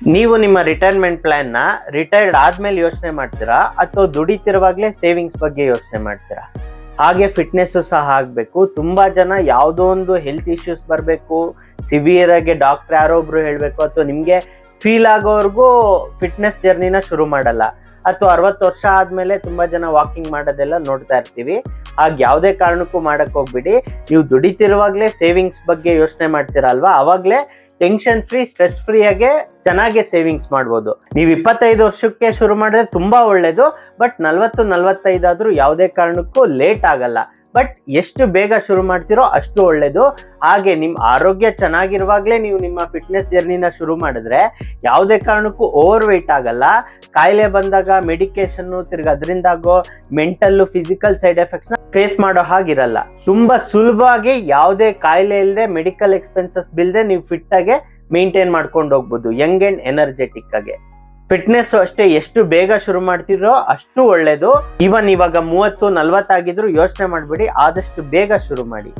ನೀವು ನಿಮ್ಮ retirement plan ನ ರಿಟೈರ್ಡ್ ಆದ್ಮೇಲೆ ಯೋಚನೆ ಮಾಡ್ತೀರಾ ಅಥವಾ ದುಡಿತಿರುವಾಗಲೇ ಸೇವಿಂಗ್ಸ್ ಬಗ್ಗೆ ಯೋಚನೆ ಮಾಡ್ತೀರಾ? ಹಾಗೆ ಫಿಟ್ನೆಸ್ ಸಹ ಆಗಬೇಕು. ತುಂಬಾ ಜನ ಯಾವುದೋ ಒಂದು ಹೆಲ್ತ್ ಇಶ್ಯೂಸ್ ಬರಬೇಕು, ಸಿವಿಯರ್ ಆಗಿ ಡಾಕ್ಟರ್ ಯಾರೋ ಒಬ್ರು ಹೇಳಬೇಕು ಅಥವಾ ನಿಮಗೆ ಫೀಲ್ ಆಗೋವರೆಗೂ ಫಿಟ್ನೆಸ್ ಜರ್ನಿನ ಶುರು ಮಾಡಲ್ಲ. ಅಥವಾ 60 ವರ್ಷ ಆದ್ಮೇಲೆ ತುಂಬಾ ಜನ ವಾಕಿಂಗ್ ಮಾಡೋದೆಲ್ಲ ನೋಡ್ತಾ ಇರ್ತೀವಿ. ಹಾಗೆ ಯಾವುದೇ ಕಾರಣಕ್ಕೂ ಮಾಡಕ್ ಹೋಗ್ಬಿಡಿ. ನೀವು ದುಡಿತಿರುವಾಗಲೇ ಸೇವಿಂಗ್ಸ್ ಬಗ್ಗೆ ಯೋಚನೆ ಮಾಡ್ತೀರಾ ಅಲ್ವಾ, ಅವಾಗಲೇ ಟೆನ್ಷನ್ ಫ್ರೀ, ಸ್ಟ್ರೆಸ್ ಫ್ರೀ ಆಗಿ ಚೆನ್ನಾಗಿ ಸೇವಿಂಗ್ಸ್ ಮಾಡ್ಬೋದು. ನೀವು 25 ವರ್ಷಕ್ಕೆ ಶುರು ಮಾಡಿದ್ರೆ ತುಂಬಾ ಒಳ್ಳೇದು. ಬಟ್ 40-45 ಆದ್ರೂ ಯಾವುದೇ ಕಾರಣಕ್ಕೂ ಲೇಟ್ ಆಗಲ್ಲ. ಬಟ್ ಎಷ್ಟು ಬೇಗ ಶುರು ಮಾಡ್ತಿರೋ ಅಷ್ಟು ಒಳ್ಳೇದು. ಹಾಗೆ ನಿಮ್ಮ ಆರೋಗ್ಯ ಚೆನ್ನಾಗಿರುವಾಗಲೇ ನೀವು ನಿಮ್ಮ ಫಿಟ್ನೆಸ್ ಜರ್ನಿನ ಶುರು ಮಾಡಿದ್ರೆ ಯಾವುದೇ ಕಾರಣಕ್ಕೂ ಓವರ್ ವೆಯ್ಟ್ ಆಗಲ್ಲ. ಕಾಯಿಲೆ ಬಂದಾಗ ಮೆಡಿಕೇಶನ್ ತಿರ್ಗಿ ಅದರಿಂದಾಗೋ ಮೆಂಟಲ್ ಫಿಸಿಕಲ್ ಸೈಡ್ ಎಫೆಕ್ಟ್ಸ್ ನ ಫೇಸ್ ಮಾಡೋ ಹಾಗಿರಲ್ಲ. ತುಂಬಾ ಸುಲಭವಾಗಿ ಯಾವುದೇ ಕಾಯಿಲೆ ಇಲ್ಲದೆ ಮೆಡಿಕಲ್ ಎಕ್ಸ್ಪೆನ್ಸಸ್ ಬಿಲ್ದೆ ನೀವು ಫಿಟ್ ಆಗಿ ಮೇಂಟೈನ್ ಮಾಡ್ಕೊಂಡು ಹೋಗ್ಬೋದು, ಯಂಗ್ ಅಂಡ್ ಎನರ್ಜೆಟಿಕ್ ಆಗಿ. ಫಿಟ್ನೆಸ್ ಅಷ್ಟೇ, ಎಷ್ಟು ಬೇಗ ಶುರು ಮಾಡ್ತಿರೋ ಅಷ್ಟು ಒಳ್ಳೇದು. ಇವಾಗ 30-40 ಆಗಿದ್ರು ಯೋಚನೆ ಮಾಡ್ಬೇಡಿ, ಆದಷ್ಟು ಬೇಗ ಶುರು ಮಾಡಿ.